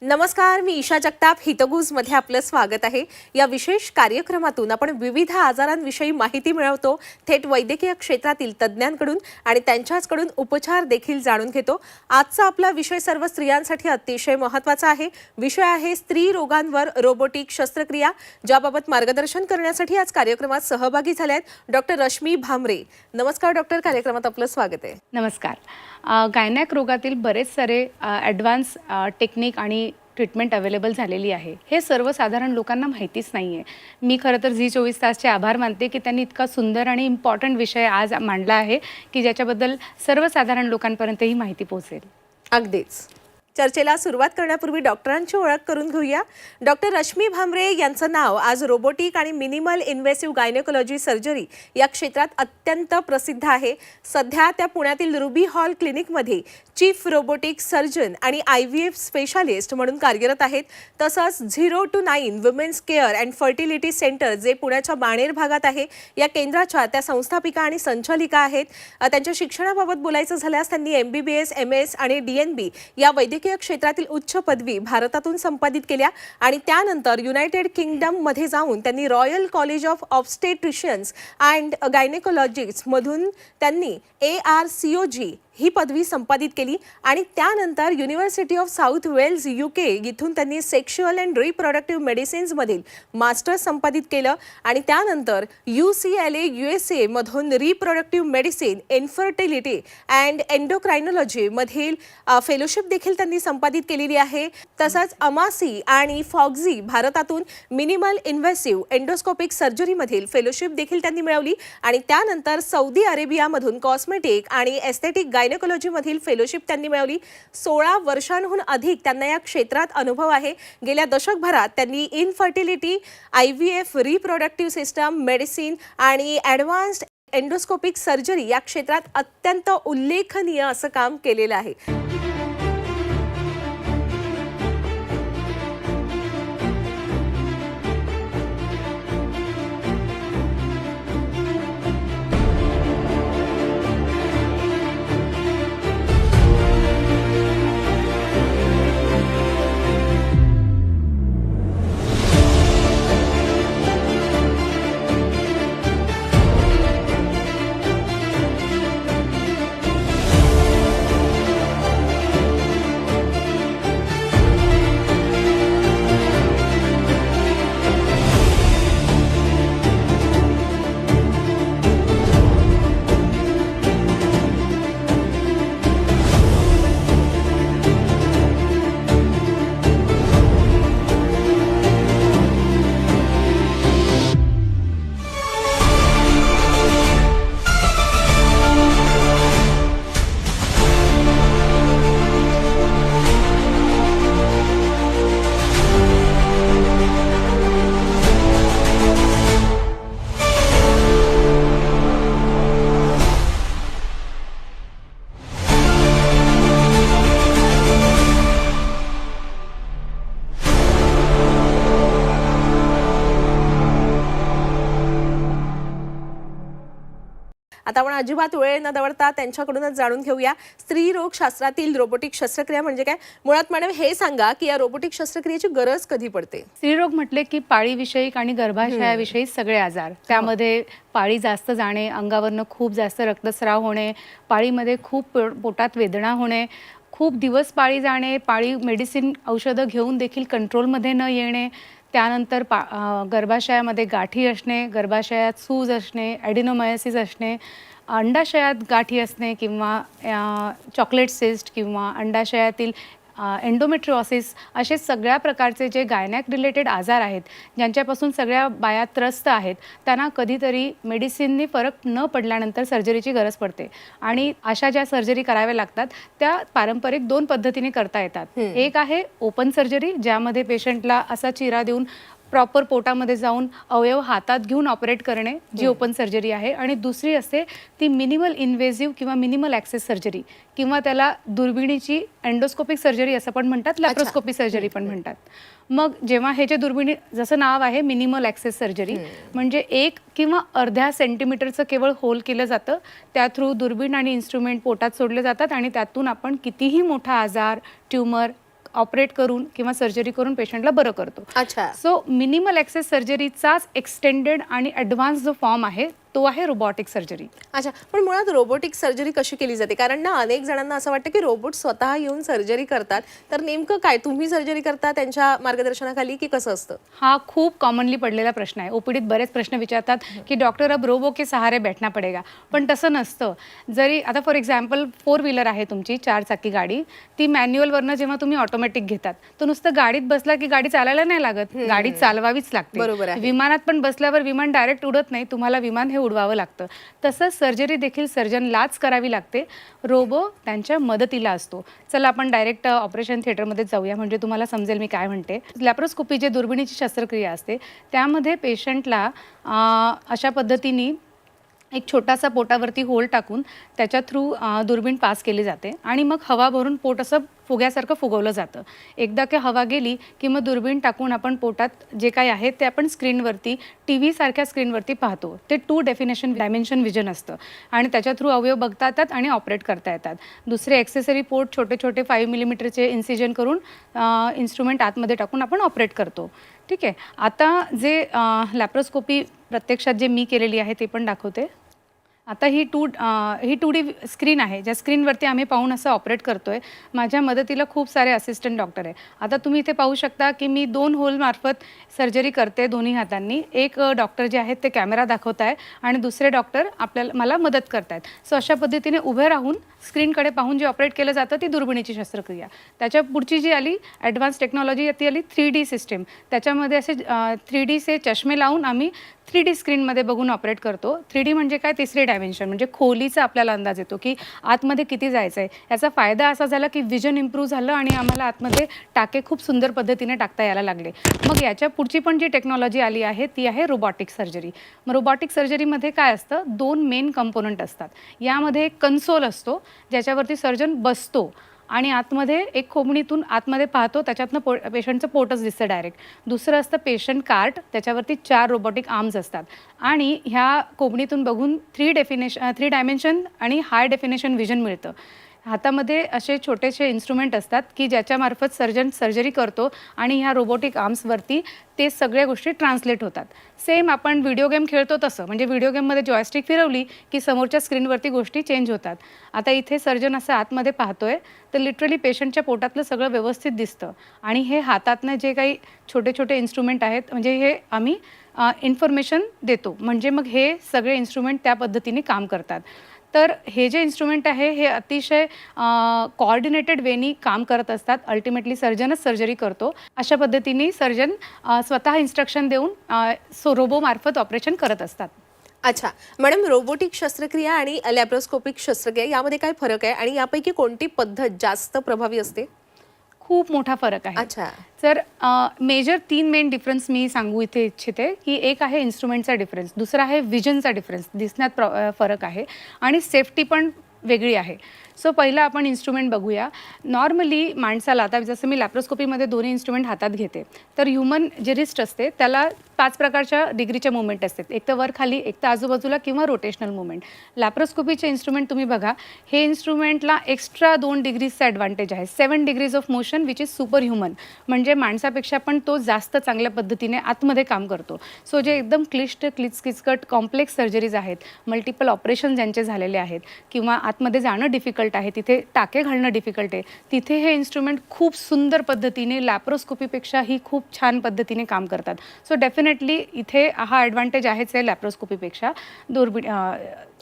नमस्कार, मी ईशा जगताप. हितगुजमध्ये आपलं स्वागत आहे. या विशेष कार्यक्रमातून आपण विविध आजारांविषयी माहिती मिळवतो, थेट वैद्यकीय क्षेत्रातील तज्ज्ञांकडून आणि त्यांच्याचकडून उपचार देखील जाणून घेतो. आजचा आपला विषय सर्व स्त्रियांसाठी अतिशय महत्त्वाचा आहे. विषय आहे स्त्री रोगांवर रोबोटिक शस्त्रक्रिया, ज्याबाबत मार्गदर्शन करण्यासाठी आज कार्यक्रमात सहभागी झाले आहेत डॉक्टर रश्मी भामरे. नमस्कार डॉक्टर, कार्यक्रमात आपलं स्वागत आहे. नमस्कार. गायनॅक रोगातील बरेच सारे ॲडव्हान्स टेक्निक आणि ट्रीटमेंट अवेलेबल झालेली आहे. हे सर्वसाधारण लोकांना माहितीच नाही आहे. मी खरं तर झी 24 तासचे आभार मानते की त्यांनी इतका सुंदर आणि इम्पॉर्टंट विषय आज मांडला आहे की ज्याच्याबद्दल सर्वसाधारण लोकांपर्यंत ही माहिती पोहोचेल. अगदीच. चर्चेला सुरुवात करण्यापूर्वी डॉक्टरांची ओळख करून घेऊया. डॉक्टर रश्मी भामरे यांचं नाव आज रोबोटिक आणि मिनिमल इन्व्हेसिव्ह गायनेकोलॉजी सर्जरी या क्षेत्रात अत्यंत प्रसिद्ध आहे. सध्या त्या पुण्यातील रुबी हॉल क्लिनिकमध्ये चीफ रोबोटिक सर्जन आणि IVF स्पेशालिस्ट म्हणून कार्यरत आहेत. तसंच 0 to 9 women's care and fertility centre, जे पुण्याच्या बाणेर भागात आहे, या केंद्राच्या त्या संस्थापिका आणि संचालिका आहेत. त्यांच्या शिक्षणाबाबत बोलायचं झाल्यास त्यांनी MBBS, MS आणि DNB या वैद्यकीय क्षेत्रातील उच्च पदवी भारतातून संपादित केल्या आणि त्यानंतर युनायटेड किंगडममध्ये जाऊन त्यांनी Royal College of Obstetricians and Gynaecologist मधून त्यांनी ARCOG ही पदवी संपादित केली आणि त्यानंतर University of South Wales UK इथून त्यांनी सेक्शुअल अँड रिप्रोडक्टिव्ह मेडिसिन्समधील मास्टर्स संपादित केलं आणि त्यानंतर UCLA USA मधून reproductive medicine, infertility and endocrinology मधील फेलोशिप देखील त्यांनी संपादित केलेली आहे. तसंच अमासी आणि फॉक्झी भारतातून मिनिमल इन्व्हेसिव्ह एंडोस्कोपिक सर्जरीमधील फेलोशिप देखील त्यांनी मिळवली आणि त्यानंतर सौदी अरेबियामधून कॉस्मेटिक आणि एस्थेटिक गायनेकोलॉजी मधील फेलोशिप त्यांनी मिळवली. 16 वर्षांहून अधिक त्यांना या क्षेत्रात अनुभव आहे. गेल्या दशकभरात त्यांनी infertility, IVF, reproductive system medicine आणि ॲडव्हान्स्ड एंडोस्कोपिक सर्जरी या क्षेत्रात अत्यंत उल्लेखनीय असं काम केलेलं आहे. आता आपण अजिबात वेळ न दवडता त्यांच्याकडूनच जाणून घेऊया, स्त्री रोग शास्त्रातील रोबोटिक शस्त्रक्रिया म्हणजे काय. मुळात मॅडम हे सांगा की या रोबोटिक शस्त्रक्रियेची गरज कधी पडते. स्त्रीरोग म्हटले की पाळीविषयी आणि गर्भाशयाविषयी सगळे आजार, त्यामध्ये पाळी जास्त जाणे, अंगावरनं खूप जास्त रक्तस्राव होणे, पाळीमध्ये खूप पोटात वेदना होणे, खूप दिवस पाळी जाणे, पाळी मेडिसिन औषधं घेऊन देखील कंट्रोलमध्ये न येणे, त्यानंतर गर्भाशयामध्ये गाठी असणे, गर्भाशयात सूज असणे, ॲडिनोमायोसिस असणे, अंडाशयात गाठी असणे किंवा चॉकलेट सिस्ट किंवा अंडाशयातील एंडोमेट्रिओसिस, असे सगळ्या प्रकारचे जे गायनॅक रिलेटेड आजार आहेत, ज्यांच्यापासून सगळ्या बाया त्रस्त आहेत, त्यांना कधीतरी मेडिसिननी फरक न पडल्यानंतर सर्जरीची गरज पडते. आणि अशा ज्या सर्जरी कराव्या लागतात त्या पारंपरिक 2 पद्धतीने करता येतात. एक आहे ओपन सर्जरी, ज्यामध्ये पेशंटला असा चिरा देऊन प्रॉपर पोटामध्ये जाऊन अवयव हातात घेऊन ऑपरेट करणे, जी ओपन सर्जरी आहे. आणि दुसरी असते ती मिनिमल इन्व्हेसिव्ह किंवा मिनिमल ॲक्सेस सर्जरी, किंवा त्याला दुर्बिणीची एंडोस्कोपिक सर्जरी असं पण म्हणतात, लॅप्रोस्कोपी सर्जरी पण म्हणतात. मग जेव्हा हे जे दुर्बिणी, जसं नाव आहे मिनिमल ॲक्सेस सर्जरी, म्हणजे 1 किंवा अर्ध्या सेंटीमीटरचं केवळ होल केलं जातं, त्या थ्रू दुर्बीण आणि इन्स्ट्रुमेंट पोटात सोडले जातात आणि त्यातून आपण कितीही मोठा आजार, ट्यूमर ऑपरेट करून किंवा सर्जरी करून पेशंटला बरं करतो. अच्छा. सो मिनिमल ॲक्सेस सर्जरीचाच एक्सटेंडेड आणि ॲडव्हान्स जो फॉर्म आहे तो आहे रोबॉटिक सर्जरी. अच्छा, पण मुळात रोबोटिक सर्जरी कशी केली जाते? कारण ना अनेक जणांना असं वाटतं की रोबोट स्वतः येऊन सर्जरी करतात, तर नेमकं काय तुम्ही सर्जरी करता त्यांच्या मार्गदर्शनाखाली की कसं असतं? हा खूप कॉमनली पडलेला प्रश्न आहे. ओपीडीत बरेच प्रश्न विचारतात की डॉक्टर अब रोबो के सहारे बैठना पडेगा, पण तसं नसतं. जरी आता फॉर एक्झाम्पल 4 व्हीलर आहे तुमची, 4 चाकी गाडी, ती मॅन्युअलवरनं जेव्हा तुम्ही ऑटोमॅटिक घेतात तर नुसतं गाडीत बसला की गाडी चालायला नाही लागत, गाडी चालवावीच लागते. बरोबर आहे. विमानात पण बसल्यावर विमान डायरेक्ट उडत नाही, तुम्हाला विमान हे उडवावं लागतं. तसंच सर्जरी देखील सर्जनलाच करावी लागते, रोबो त्यांच्या मदतीला असतो. चला आपण डायरेक्ट ऑपरेशन थिएटरमध्ये जाऊया म्हणजे तुम्हाला समजेल मी काय म्हणते. लॅप्रोस्कोपी जे दुर्बिणीची शस्त्रक्रिया असते त्यामध्ये पेशंटला अशा पद्धतीने एक छोटासा पोटावरती होल टाकून त्याच्या थ्रू दुर्बीण पास केली जाते आणि मग हवा भरून पोट असं फुग्यासारखं फुगवलं जातं. एकदा की हवा गेली की मग दुर्बीण टाकून आपण पोटात जे काही आहे ते आपण स्क्रीनवरती TV सारख्या स्क्रीनवरती पाहतो. ते 2 डायमेन्शन विजन असतं आणि त्याच्या थ्रू अवयव बघता येतात आणि ऑपरेट करता येतात. दुसरे एक्सेसरी पोर्ट छोटे छोटे 5 मिलीमीटरचे इन्सिजन करून इन्स्ट्रुमेंट आतमध्ये टाकून आपण ऑपरेट करतो. ठीक आहे. आता जे लॅप्रोस्कोपी प्रत्यक्षात जे मी केलेली आहे ते पण दाखवते. आता ही 2D स्क्रीन आहे, ज्या स्क्रीनवरती आम्ही पाहून असं ऑपरेट करतोय. माझ्या मदतीला खूप सारे असिस्टंट डॉक्टर आहे. आता तुम्ही इथे पाहू शकता की मी 2 होलमार्फत सर्जरी करते दोन्ही हातांनी. एक डॉक्टर जे आहेत ते कॅमेरा दाखवत आहे आणि दुसरे डॉक्टर मला मदत करत आहेत. सो अशा पद्धतीने उभे राहून स्क्रीनकडे पाहून जे ऑपरेट केलं जातं ती दुर्बिणीची शस्त्रक्रिया. त्याच्या पुढची जी आली ॲडव्हान्स टेक्नॉलॉजी ती आली 3D सिस्टीम. त्याच्यामध्ये असे 3Dचे चष्मे लावून आम्ही 3D स्क्रीनमध्ये बघून ऑपरेट करतो. 3D म्हणजे काय? तिसरे डायमेन्शन म्हणजे खोलीचा आपल्याला अंदाज येतो की आतमध्ये किती जायचं आहे. याचा फायदा असा झाला की विजन इम्प्रूव्ह झालं आणि आम्हाला आतमध्ये टाके खूप सुंदर पद्धतीने टाकता यायला लागले. मग याच्या पुढची पण जी टेक्नॉलॉजी आली आहे ती आहे रोबॉटिक सर्जरी. मग रोबॉटिक सर्जरीमध्ये काय असतं? 2 मेन कंपोनंट असतात. यामध्ये एक कन्सोल असतो ज्याच्यावरती सर्जन बसतो आणि आतमध्ये एक खोबणीतून आतमध्ये पाहतो, त्याच्यातनं पेशंटचं पोटच दिसतं डायरेक्ट. दुसरं असतं पेशंट कार्ट, त्याच्यावरती 4 रोबोटिक आर्म्स असतात आणि ह्या खोबणीतून बघून 3 डायमेन्शन आणि हाय डेफिनेशन विजन मिळतं. हातामध्ये असे छोटेसे इन्स्ट्रुमेंट असतात की ज्याच्यामार्फत सर्जन सर्जरी करतो आणि ह्या रोबोटिक आर्म्सवरती ते सगळ्या गोष्टी ट्रान्सलेट होतात. सेम आपण व्हिडिओ गेम खेळतो तसं, म्हणजे व्हिडिओ गेममध्ये जॉयस्टिक फिरवली की समोरच्या स्क्रीनवरती गोष्टी चेंज होतात. आता इथे सर्जन असं आतमध्ये पाहतोय तर लिटरली पेशंटच्या पोटातलं सगळं व्यवस्थित दिसतं आणि हे हातातनं जे काही छोटे छोटे इन्स्ट्रुमेंट आहेत म्हणजे हे आम्ही इन्फॉर्मेशन देतो, म्हणजे मग हे सगळे इन्स्ट्रुमेंट त्या पद्धतीने काम करतात. तर हे जे इन्स्ट्रुमेंट आहे हे अतिशय कोऑर्डिनेटेड वेनी काम करत असतात. अल्टिमेटली सर्जनच सर्जरी करतो. अशा पद्धतीने सर्जन स्वतः इन्स्ट्रक्शन देऊन रोबोमार्फत ऑपरेशन करत असतात. अच्छा मॅडम, रोबोटिक शस्त्रक्रिया आणि लॅप्रोस्कोपिक शस्त्रक्रिया यामध्ये काय फरक आहे आणि यापैकी कोणती पद्धत जास्त प्रभावी असते? खूप मोठा फरक आहे. अच्छा. तर मेजर 3 मेन डिफरन्स मी सांगू इथे इच्छिते की एक आहे इन्स्ट्रुमेंटचा डिफरन्स, दुसरा आहे विजनचा डिफरन्स, दिसण्यात फरक आहे आणि सेफ्टी पण वेगळी आहे. सो पहिला आपण इन्स्ट्रुमेंट बघूया. नॉर्मली माणसाला आता जसं मी लॅप्रोस्कोपीमध्ये दोन्ही इन्स्ट्रुमेंट हातात घेते तर ह्युमन जे रिस्ट असते त्याला 5 प्रकारच्या डिग्रीचे मुवमेंट असतात, एक तर वर खाली, एक तर आजूबाजूला किंवा रोटेशनल मुवमेंट. लॅप्रोस्कोपीचे इन्स्ट्रुमेंट तुम्ही बघा, हे इन्स्ट्रुमेंटला एक्स्ट्रा 2 डिग्रीजचा ॲडव्हान्टेज आहे. 7 degrees of motion which is super human, म्हणजे माणसापेक्षा पण तो जास्त चांगल्या पद्धतीने आतमध्ये काम करतो. सो जे एकदम क्लिष्ट किचकट कॉम्प्लेक्स सर्जरीज आहेत, मल्टिपल ऑपरेशन ज्यांचे झालेले आहेत किंवा आतमध्ये जाणं डिफिकल्ट आहे, तिथे टाके घालणं डिफिकल्ट आहे, तिथे हे इन्स्ट्रुमेंट खूप सुंदर पद्धतीने लॅप्रोस्कोपीपेक्षाही खूप छान पद्धतीने काम करतात. सो डेफिनेटली इथे हा ॲडव्हान्टेज आहेच आहे लॅप्रोस्कोपीपेक्षा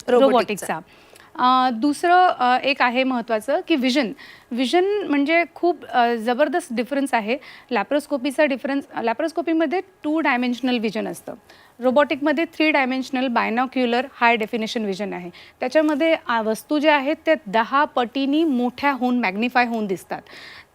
रोबोटिक्सचा. दुसरं एक आहे महत्त्वाचं की विजन म्हणजे खूप जबरदस्त डिफरन्स आहे. लॅप्रोस्कोपीमध्ये 2 डायमेन्शनल विजन असतं, रोबोटिकमध्ये 3 डायमेन्शनल बायनॉक्युलर हाय डेफिनेशन विजन आहे. त्याच्यामध्ये वस्तू ज्या आहेत त्या 10 पटीनी मोठ्या होऊन मॅग्निफाय होऊन दिसतात.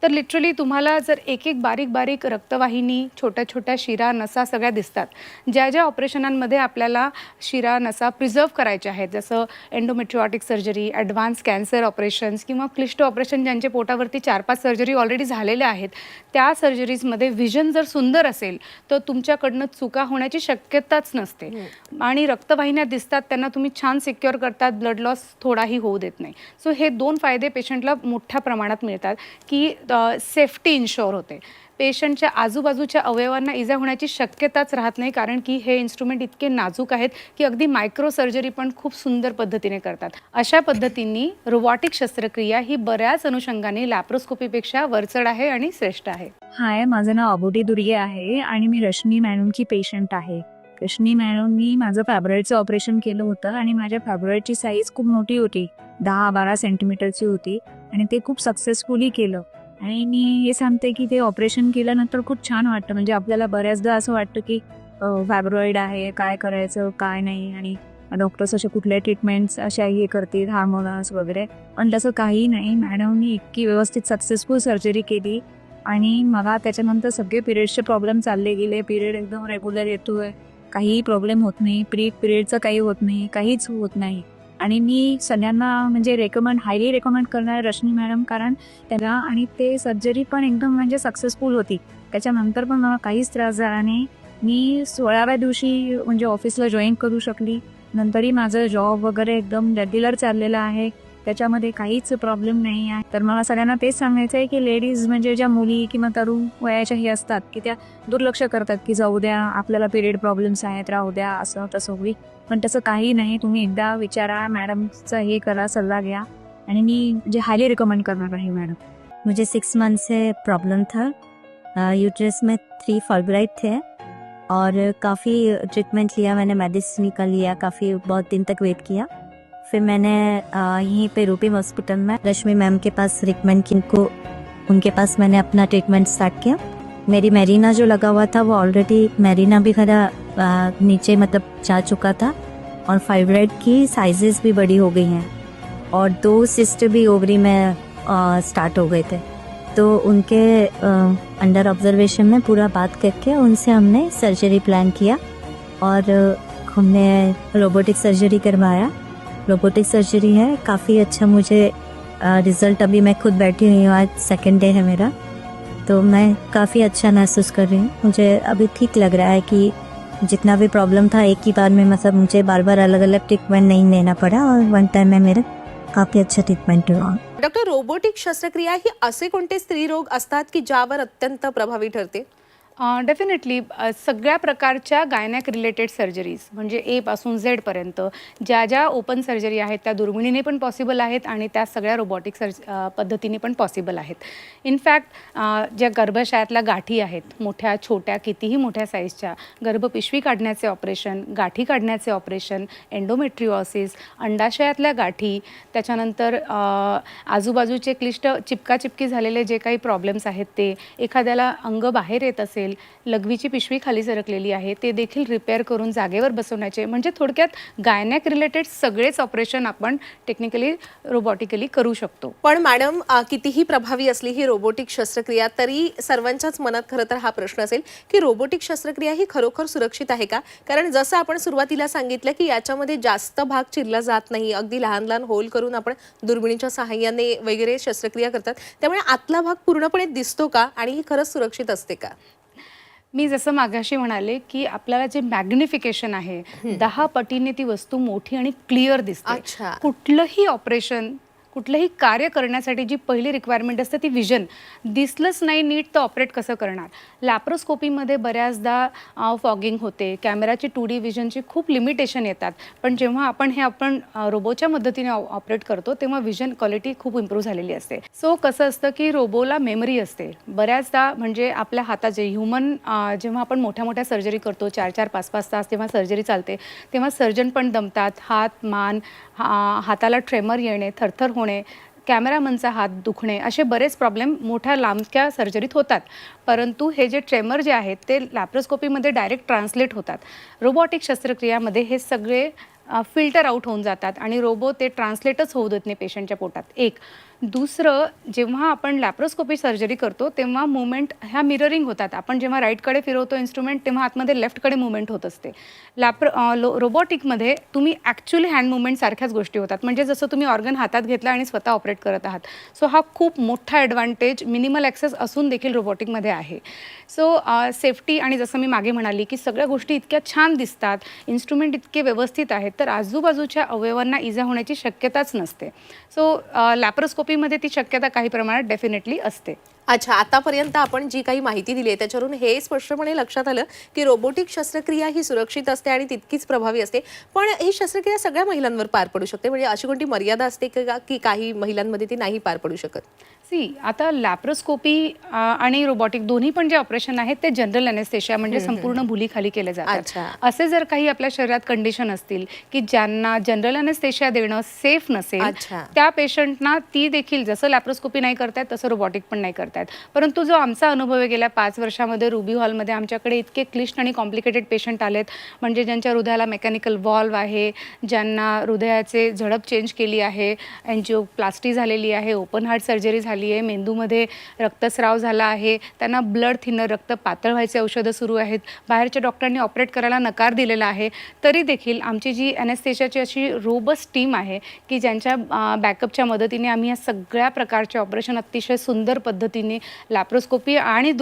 तर लिटरली तुम्हाला जर एक बारीक रक्तवाहिनी, छोट्या छोट्या शिरा नसा सगळ्या दिसतात. ज्या ज्या ऑपरेशनांमध्ये आपल्याला शिरा नसा प्रिझर्व करायच्या आहेत, जसं एंडोमेट्रिओटिक सर्जरी, ॲडव्हान्स कॅन्सर ऑपरेशन्स किंवा क्लिष्ट ऑपरेशन ज्यांचे पोटावरती 4-5 सर्जरी ऑलरेडी झालेल्या आहेत, त्या सर्जरीजमध्ये विजन जर सुंदर असेल तर तुमच्याकडनं चुका होण्याची शक्यताच नसते आणि रक्तवाहिन्या दिसतात त्यांना तुम्ही छान सिक्युअर करतात, ब्लड लॉस थोडाही होऊ देत नाही. सो हे 2 फायदे पेशंटला मोठ्या प्रमाणात मिळतात की सेफ्टी इन्शुअर होते. पेशंटच्या आजूबाजूच्या अवयवांना इजा होण्याची शक्यताच राहत नाही, कारण की हे इन्स्ट्रुमेंट इतके नाजूक आहेत की अगदी मायक्रो सर्जरी पण खूप सुंदर पद्धतीने करतात. अशा पद्धतीने रोबॉटिक शस्त्रक्रिया ही बऱ्याच अनुषंगाने लॅप्रोस्कोपीपेक्षा वरचढ आहे आणि श्रेष्ठ आहे. हाय, माझं नाव अबोटी दुर्गे आहे आणि मी रश्मी मॅनूनची पेशंट आहे. रश्मी मॅनूननी माझं फॅब्रॉइडचं ऑपरेशन केलं होतं आणि माझ्या फॅब्रॉइडची साईज खूप मोठी होती, 10-12 सेंटीमीटरची होती आणि ते खूप सक्सेसफुली केलं. आणि मी हे सांगते की ते ऑपरेशन केल्यानंतर खूप छान वाटतं. म्हणजे आपल्याला बऱ्याचदा असं वाटतं की फॅब्रॉइड आहे, काय करायचं काय नाही, आणि डॉक्टर्स असे कुठल्या ट्रीटमेंट्स अशा हे करतील, हार्मोनल्स वगैरे, पण तसं काही नाही. मॅडमनी इतकी व्यवस्थित सक्सेसफुल सर्जरी केली आणि मला त्याच्यानंतर सगळे पिरियड्सचे प्रॉब्लेम चालले गेले. पिरियड एकदम रेग्युलर येतोय, काहीही प्रॉब्लेम होत नाही, पिरियडचं काही होत नाही, काहीच होत नाही. आणि मी सगळ्यांना म्हणजे हायली रेकमेंड करणार रश्मी मॅडम, कारण त्याला आणि ते सर्जरी पण एकदम म्हणजे सक्सेसफुल होती. त्याच्यानंतर पण मला काहीच त्रास झाला नाही. मी 16व्या दिवशी म्हणजे ऑफिसला जॉईन करू शकली. नंतरही माझं जॉब वगैरे एकदम रेग्युलर चाललेलं आहे, त्याच्यामध्ये काहीच प्रॉब्लेम नाही आहे. तर मला सगळ्यांना तेच सांगायचं आहे की लेडीज म्हणजे ज्या मुली किंवा तरुण वयाच्या हे असतात की त्या दुर्लक्ष करतात की जाऊ द्या, आपल्याला पिरियड प्रॉब्लेम्स आहेत, राहू द्या, असं तसं होईल. पण तसं काही नाही. तुम्ही एकदा विचारा, मॅडमचा हे करा, सल्ला घ्या, आणि मी म्हणजे हायली रिकमेंड करणार आहे मॅडम. मुझे 6 मंथ से प्रॉब्लम था, यूट्रस में 3 फाइब्राइड थे और काफ़ी ट्रीटमेंट लिया मैंने, मेडिसिन का लिया, काफ़ी बहुत दिन तक वेट किया. फिर मैंने यहीं पे रूपी हॉस्पिटल में रश्मि मैम के पास रिकमेंड की, उनके पास मैंने अपना ट्रीटमेंट स्टार्ट किया. मेरी मेरीना जो लगा हुआ था वो ऑलरेडी मेरीना भी मेरा नीचे मतलब जा चुका था और फाइब्राइड की साइजेस भी बड़ी हो गई हैं और 2 सिस्ट भी ओवरी में स्टार्ट हो गए थे. तो उनके अंडर ऑब्जर्वेशन में पूरा बात करके उनसे हमने सर्जरी प्लान किया और हमने रोबोटिक सर्जरी करवाया. रोबोटिक सर्जरी है, काफ़ी अच्छा मुझे रिज़ल्ट, अभी मैं खुद बैठी हुई हूँ, आज 2nd डे है मेरा, तो मैं काफ़ी अच्छा महसूस कर रही हूँ. मुझे अभी ठीक लग रहा है कि जितना भी प्रॉब्लम था एक ही बार में, मतलब मुझे बार बार अलग अलग ट्रीटमेंट नहीं लेना पड़ा और वन टाइम में मेरा काफ़ी अच्छा ट्रीटमेंट हुआ. डॉक्टर, रोबोटिक शस्त्रक्रिया ही असे कोणते स्त्रीरोग असतात की ज्यावर अत्यंत प्रभावी ठरते? डेफिनेटली सगळ्या प्रकारच्या गायनॅक रिलेटेड सर्जरीज, म्हणजे ए पासून झेडपर्यंत ज्या ज्या ओपन सर्जरी आहेत त्या दुर्बिणीने पण पॉसिबल आहेत आणि त्या सगळ्या रोबॉटिक पद्धतीने पण पॉसिबल आहेत. इनफॅक्ट ज्या गर्भाशयातल्या गाठी आहेत, मोठ्या छोट्या कितीही मोठ्या साईजच्या, गर्भपिशवी काढण्याचे ऑपरेशन, गाठी काढण्याचे ऑपरेशन, एंडोमेट्रिओसिस, अंडाशयातल्या गाठी, त्याच्यानंतर आजूबाजूचे क्लिष्ट चिपकाचिपकी झालेले जे काही प्रॉब्लेम्स आहेत ते, एखाद्याला अंग बाहेर येत असेल, लघवीची पिशवी खाली सरकलेली आहे, ते देखील रिपेअर करून जागेवर बसवण्याचे, म्हणजे थोडक्यात गायनॅक रिलेटेड सगळेच ऑपरेशन आपण टेक्निकली रोबॉटिकली करू शकतो. पण मॅडम, कितीही प्रभावी असली ही रोबोटिक शस्त्रक्रिया, तरी सर्वांच्याच मनात खरं तर हा प्रश्न असेल की रोबोटिक शस्त्रक्रिया ही खरोखर सुरक्षित आहे का? कारण जसं आपण सुरुवातीला सांगितलं की याच्यामध्ये जास्त भाग चिरला जात नाही, अगदी लहान लहान होल करून आपण दुर्बिणीच्या सहाय्याने वगैरे शस्त्रक्रिया करतात, त्यामुळे आतला भाग पूर्णपणे दिसतो का आणि ही खरंच सुरक्षित असते का? मी जसं मागाशी म्हणाले की आपल्याला जे मॅग्निफिकेशन आहे 10 पटीने ती वस्तू मोठी आणि क्लिअर दिसते. अच्छा. कुठलंही ऑपरेशन, कुठलंही कार्य करण्यासाठी जी पहिली रिक्वायरमेंट असते ती विजन. दिसलंच नाही नीट तर ऑपरेट कसं करणार? लॅप्रोस्कोपीमध्ये बऱ्याचदा फॉगिंग होते, कॅमेराची 2D विजनची खूप लिमिटेशन येतात, पण जेव्हा आपण रोबोच्या मदतीने ऑपरेट करतो तेव्हा विजन क्वालिटी खूप इम्प्रूव्ह झालेली असते. सो कसं असतं की रोबोला मेमरी असते बऱ्याचदा, म्हणजे आपल्या हाताचे ह्युमन जेव्हा आपण मोठ्या मोठ्या सर्जरी करतो 4-4, 5-5 तास तेव्हा सर्जरी चालते, तेव्हा सर्जन पण दमतात, हात, मान, हाताला ट्रेमर येणे, थरथर होणे, कॅमेरामनचा हात दुखणे, असे बरेच प्रॉब्लेम मोठ्या लांबक्या सर्जरीत होतात. परंतु हे जे ट्रेमर जे आहेत ते लॅप्रोस्कोपीमध्ये डायरेक्ट ट्रान्सलेट होतात. रोबॉटिक शस्त्रक्रियामध्ये हे सगळे फिल्टर आउट होऊन जातात आणि रोबो ते ट्रान्सलेटच होऊ देत नाही पेशंटच्या पोटात. एक दुसरं, जेव्हा आपण लॅप्रोस्कोपी सर्जरी करतो तेव्हा मुवमेंट ह्या मिररिंग होतात. आपण जेव्हा राईटकडे फिरवतो इन्स्ट्रुमेंट तेव्हा आतमध्ये लेफ्टकडे मुवमेंट होत असते. रोबोटिकमध्ये तुम्ही ॲक्च्युली हँड मुवमेंट सारख्याच गोष्टी होतात, म्हणजे जसं तुम्ही ऑर्गन हातात घेतला आणि स्वतः ऑपरेट करत आहात. सो हा खूप मोठा ॲडव्हान्टेज मिनिमल ॲक्सेस असून देखील रोबोटिकमध्ये आहे. सो सेफ्टी, आणि जसं मी मागे म्हणाली की सगळ्या गोष्टी इतक्या छान दिसतात, इन्स्ट्रुमेंट इतके व्यवस्थित आहेत, तर आजूबाजूच्या अवयवांना इजा होण्याची शक्यताच नसते. सो लॅप्रोस्कोपीमध्ये ती शक्यता काही प्रमाणात डेफिनेटली असते. अच्छा, आतापर्यंत आपण जी काही माहिती दिली आहे त्याच्यावरून हे स्पष्टपणे लक्षात आलं की रोबोटिक शस्त्रक्रिया ही सुरक्षित असते आणि तितकीच प्रभावी असते. पण ही शस्त्रक्रिया सगळ्या महिलांवर पार पडू शकते, म्हणजे अशी कोणती मर्यादा असते की काही महिलांमध्ये ती नाही पार पडू शकत? आता लॅप्रोस्कोपी आणि रोबोटिक दोन्ही पण जे ऑपरेशन आहेत ते जनरल अनेस्थेशिया म्हणजे संपूर्ण भुलीखाली केले जातात. अच्छा. असे जर काही आपल्या शरीरात कंडिशन असतील की ज्यांना जनरल अनेस्थेशिया देणं सेफ नसेल, अच्छा. त्या पेशंटना ती देखील जसं लॅप्रोस्कोपी नाही करतायत तसं रोबोटिक पण नाही करतायत. परंतु जो आमचा अनुभव आहे गेल्या 5 वर्षामध्ये रुबी हॉलमध्ये आमच्याकडे इतके क्लिष्ट आणि कॉम्प्लिकेटेड पेशंट आलेत, म्हणजे ज्यांच्या हृदयाला मेकॅनिकल व्हॉल्व आहे, ज्यांना हृदयाचे झडप चेंज केली आहे, एन्जिओप्लास्टी झालेली आहे, ओपन हार्ट सर्जरी झाली आहे, मेंदूमध्ये रक्तस्राव झाला आहे, त्यांना ब्लड थिनर रक्त पातळ व्हायचे औषधं सुरू आहेत, बाहेरच्या डॉक्टरांनी ऑपरेट करायला नकार दिलेला आहे, तरी देखील आमची जी अनेस्थेशियाची अशी रोबस्ट टीम आहे की ज्यांच्या बॅकअपच्या मदतीने आम्ही या सगळ्या प्रकारचे ऑपरेशन अतिशय सुंदर पद्धतीने लॅप्रोस्कोपी आणि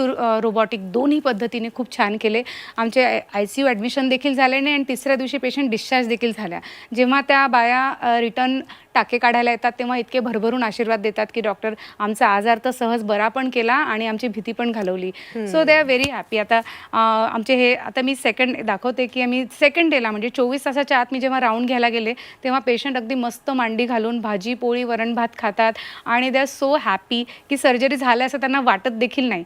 रोबोटिक दोन्ही पद्धतीने खूप छान केले. आमचे ICU ॲडमिशन देखील झाले नाही आणि तिसऱ्या दिवशी पेशंट डिस्चार्ज देखील झाल्या. जेव्हा त्या बाया रिटर्न टाके काढायला येतात तेव्हा इतके भरभरून आशीर्वाद देतात की डॉक्टर आमचा आजार तर सहज बरा पण केला आणि आमची भीती पण घालवली. So they are very happy. आता आमचे हे आता मी सेकंड दाखवते की आम्ही सेकंड डेला म्हणजे 24 तासाच्या आत मी जेव्हा राऊंड घ्यायला गेले तेव्हा पेशंट अगदी मस्त मांडी घालून भाजी पोळी वरण भात खातात आणि दे आर सो हॅपी की सर्जरी झाल्या असं त्यांना वाटत देखील नाही.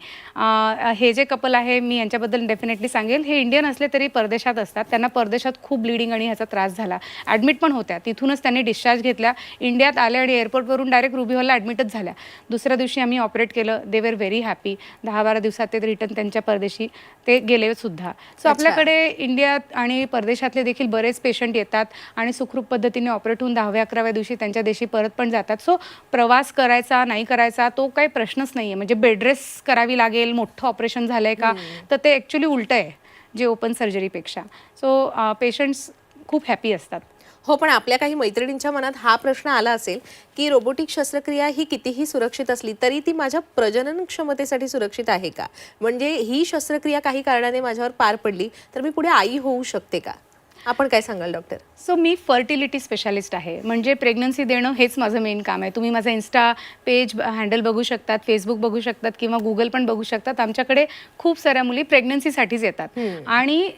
हे जे कपल आहे मी यांच्याबद्दल डेफिनेटली सांगेल, हे इंडियन असले तरी परदेशात असतात, त्यांना परदेशात खूप ब्लिडिंग आणि ह्याचा त्रास झाला, ॲडमिट पण होत्या, तिथूनच त्यांनी डिस्चार्ज घेतला, इंडियात आल्या आणि एअरपोर्टवरून डायरेक्ट रुबी हॉलला ॲडमिटच झाल्या. दुसऱ्या दिवशी आम्ही ऑपरेट केलं, दे वर व्हेरी हॅपी. 10-12 दिवसात ते रिटर्न त्यांच्या परदेशी ते गेले सुद्धा. सो आपल्याकडे इंडियात आणि परदेशातले देखील बरेच पेशंट येतात आणि सुखरूप पद्धतीने ऑपरेट होऊन 10व्या-11व्या दिवशी त्यांच्या देशी परत पण जातात. सो प्रवास करायचा नाही करायचा तो काही प्रश्नच नाही आहे. म्हणजे बेडरेस्ट करावी लागेल, मोठं ऑपरेशन झालं आहे का, तर ते ॲक्च्युली उलटं आहे जे ओपन सर्जरीपेक्षा. सो पेशंट्स खूप हॅपी असतात. हो, पण आपल्या काही मैत्रिणींच्या मनात हा प्रश्न आला असेल की रोबोटिक शस्त्रक्रिया ही कितीही सुरक्षित असली तरी ती माझ्या प्रजनन क्षमतेसाठी सुरक्षित आहे का? म्हणजे ही शस्त्रक्रिया काही कारणाने माझ्यावर पार पडली तर मी पुढे आई होऊ शकते का? आपण काय सांगाल डॉक्टर? सो मी फर्टिलिटी स्पेशालिस्ट आहे, म्हणजे प्रेग्नन्सी देणं हेच माझं मेन काम आहे. तुम्ही माझं इन्स्टा पेज हँडल बघू शकतात, फेसबुक बघू शकतात किंवा गुगल पण बघू शकतात. आमच्याकडे खूप साऱ्या मुली प्रेग्नन्सीसाठीच येतात आणि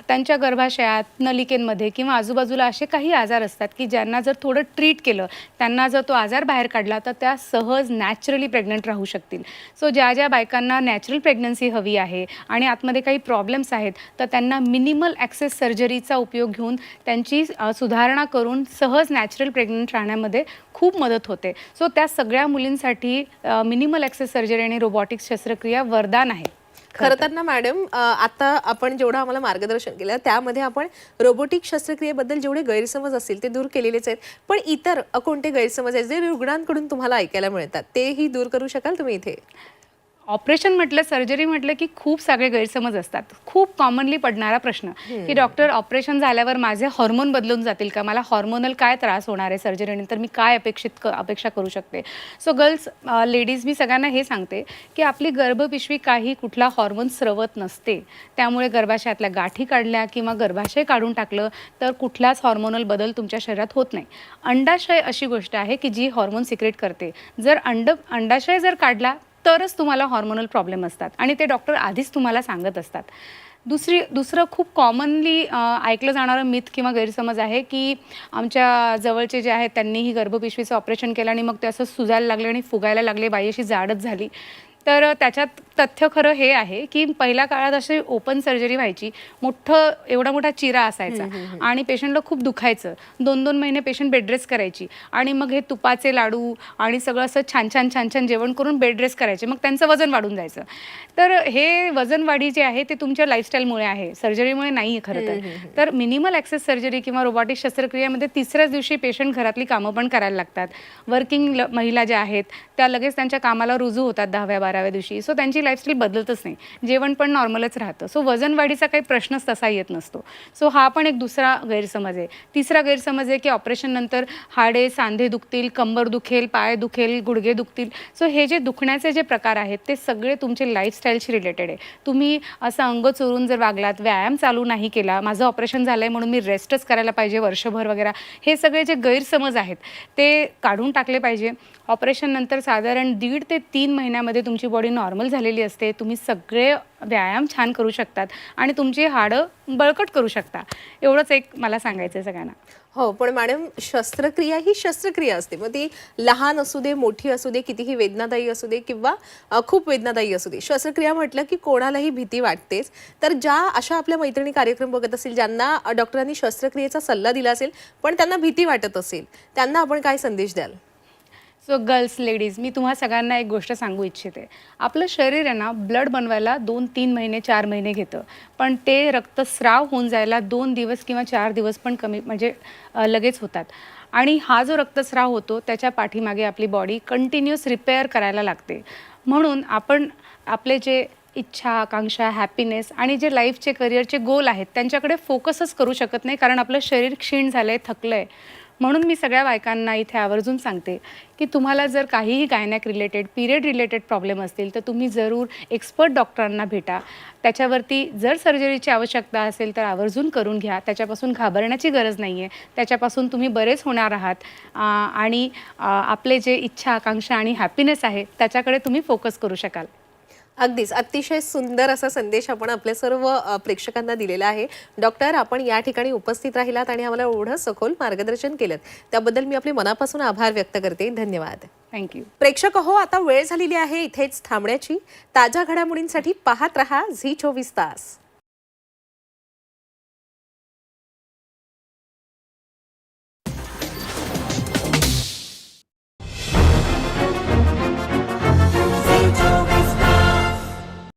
त्यांच्या गर्भाशयात, नलिकेमध्ये किंवा आजूबाजूला असे काही आजार असतात की ज्यांना जर थोडं ट्रीट केलं, त्यांना जर तो आजार बाहेर काढला तर त्या सहज नॅचरली प्रेग्नंट राहू शकतील. सो ज्या ज्या बायकांना नॅचरल प्रेग्नन्सी हवी आहे आणि आतमध्ये काही प्रॉब्लेम्स आहेत तर त्यांना मिनिमल ॲक्सेस सर्जरीचा उपयोग घेऊन त्यांची सुधारणा करून सहज नॅचरल प्रेग्नंट राहण्यामध्ये खूप मदत होते. सो त्या सगळ्या मुलींसाठी मिनिमल ॲक्सेस सर्जरी आणि रोबोटिक्स शस्त्रक्रिया वरदान आहे. खरं तर ना मॅडम, आता आपण जेवढं आम्हाला मार्गदर्शन केलं त्यामध्ये आपण रोबोटिक शस्त्रक्रियेबद्दल जेवढे गैरसमज असतील ते दूर केलेलेच आहेत, पण इतर कोणते गैरसमज आहेत जे रुग्णांकडून तुम्हाला ऐकायला मिळतात तेही दूर करू शकाल तुम्ही इथे? ऑपरेशन म्हटलं, सर्जरी म्हटलं की खूप सगळे गैरसमज असतात. खूप कॉमनली पडणारा प्रश्न की डॉक्टर ऑपरेशन झाल्यावर माझे हॉर्मोन बदलून जातील का, मला हॉर्मोनल काय त्रास होणार आहे सर्जरीनंतर, मी काय अपेक्षा करू शकते. सो गर्ल्स, लेडीज, मी सगळ्यांना हे सांगते की आपली गर्भपिशवी काही कुठला हॉर्मोन स्रवत नसते. त्यामुळे गर्भाशयातल्या गाठी काढल्या किंवा गर्भाशय काढून टाकलं तर कुठलाच हॉर्मोनल बदल तुमच्या शरीरात होत नाही. अंडाशय अशी गोष्ट आहे की जी हॉर्मोन सिक्रेट करते. जर अंडाशय जर काढला तरच तुम्हाला हॉर्मोनल प्रॉब्लेम असतात आणि ते डॉक्टर आधीच तुम्हाला सांगत असतात. दुसरं खूप कॉमनली ऐकलं जाणारं मिथ किंवा गैरसमज आहे की आमच्या जवळचे जे आहेत त्यांनीही गर्भपिशवीचं ऑपरेशन केलं आणि मग ते असं सुजायला लागले आणि फुगायला लागले, बाई अशी जाडच झाली. तर त्याच्यात तथ्य खरं हे आहे की पहिल्या काळात अशी ओपन सर्जरी व्हायची, एवढा मोठा चिरा असायचा आणि पेशंटला खूप दुखायचं. 2-2 महिने पेशंट बेडरेस्ट करायची आणि मग हे तुपाचे लाडू आणि सगळं असं छान छान जेवण करून बेडरेस्ट करायचे, मग त्यांचं वजन वाढून जायचं. तर हे वजन वाढी जे आहे ते तुमच्या लाईफस्टाईलमुळे आहे, सर्जरीमुळे नाही आहे खरं तर. मिनिमल ॲक्सेस सर्जरी किंवा रोबोटिक शस्त्रक्रियेमध्ये तिसऱ्याच दिवशी पेशंट घरातली कामं पण करायला लागतात. वर्किंग महिला ज्या आहेत त्या लगेच त्यांच्या कामाला रुजू होतात 10व्या-12व्या दिवशी. सो त्यांची लाईफस्टाईल बदलतच नाही, जेवण पण नॉर्मलच राहतं. सो वजन वाढीचा काही प्रश्नच तसा येत नसतो. सो हा पण एक दुसरा गैरसमज आहे. तिसरा गैरसमज आहे की ऑपरेशन नंतर हाडे सांधे दुखतील, कंबर दुखेल, पाय दुखेल, गुडघे दुखतील. सो हे जे दुखण्याचे जे प्रकार आहेत ते सगळे तुमचे लाईफस्टाईलशी रिलेटेड आहे. तुम्ही असं अंग चोरून जर वागलात, व्यायाम चालू नाही केला, माझं ऑपरेशन झालं आहे म्हणून मी रेस्टच करायला पाहिजे वर्षभर वगैरे, हे सगळे जे गैरसमज आहेत ते काढून टाकले पाहिजे. ऑपरेशन नंतर साधारण 1.5 ते 3 महिन्यामध्ये तुमची तुमची बॉडी नॉर्मल झालेली असते, तुम्ही सगळे व्यायाम छान करू शकतात आणि तुमची हाडं बळकट करू शकता. एवढंच एक मला सांगायचं आहे सगळ्यांना. हो, पण मॅडम शस्त्रक्रिया ही शस्त्रक्रिया असते. मग ती लहान असू दे, मोठी असू दे, कितीही वेदनादायी असू दे किंवा खूप वेदनादायी असू दे. शस्त्रक्रिया म्हटलं की कोणालाही भीती वाटतेच. तर ज्या अशा आपल्या मैत्रिणी कार्यक्रम बघत असतील, ज्यांना डॉक्टरांनी शस्त्रक्रियेचा सल्ला दिला असेल, पण त्यांना भीती वाटत असेल, त्यांना आपण काय संदेश द्याल? सो गर्ल्स, लेडीज, मी तुम्हा सगळ्यांना एक गोष्ट सांगू इच्छिते. आपलं शरीर आहे ना, ब्लड बनवायला 2-3 महिने 4 महिने घेतं, पण ते रक्तस्राव होऊन जायला 2 दिवस किंवा 4 दिवस पण कमी म्हणजे लगेच होतात. आणि हा जो रक्तस्राव होतो त्याच्या पाठीमागे आपली बॉडी कंटिन्युअस रिपेअर करायला लागते. म्हणून आपण आपले जे इच्छा, आकांक्षा, हॅपीनेस आणि जे लाईफचे करिअरचे गोल आहेत त्यांच्याकडे फोकसच करू शकत नाही, कारण आपलं शरीर क्षीण झालं आहे, थकलं आहे. म्हणून मी सगळ्या बायकांना इथे आवर्जून सांगते की तुम्हाला जर काहीही gynaec related, period related problem असतील तर तुम्ही जरूर एक्सपर्ट डॉक्टरांना भेटा. त्याच्यावरती जर सर्जरीची आवश्यकता असेल तर आवर्जून करून घ्या. त्याच्यापासून घाबरण्याची गरज नाही आहे. त्याच्यापासून तुम्ही बरेच होणार आहात. आणि आपले जे इच्छा, आकांक्षा आणि हॅपीनेस आहे त्याच्याकडे तुम्ही फोकस करू शकाल. अगदीच अतिशय सुंदर असा संदेश आपण आपल्या सर्व प्रेक्षकांना दिलेला आहे. डॉक्टर, आपण या ठिकाणी उपस्थित राहिलात आणि आम्हाला एवढं सखोल मार्गदर्शन केलं, त्याबद्दल मी आपले मनापासून आभार व्यक्त करते. धन्यवाद. थँक्यू. प्रेक्षक हो, आता वेळ झालेली आहे इथेच थांबण्याची. ताज्या घडामोडींसाठी पाहत रहा झी 24 तास.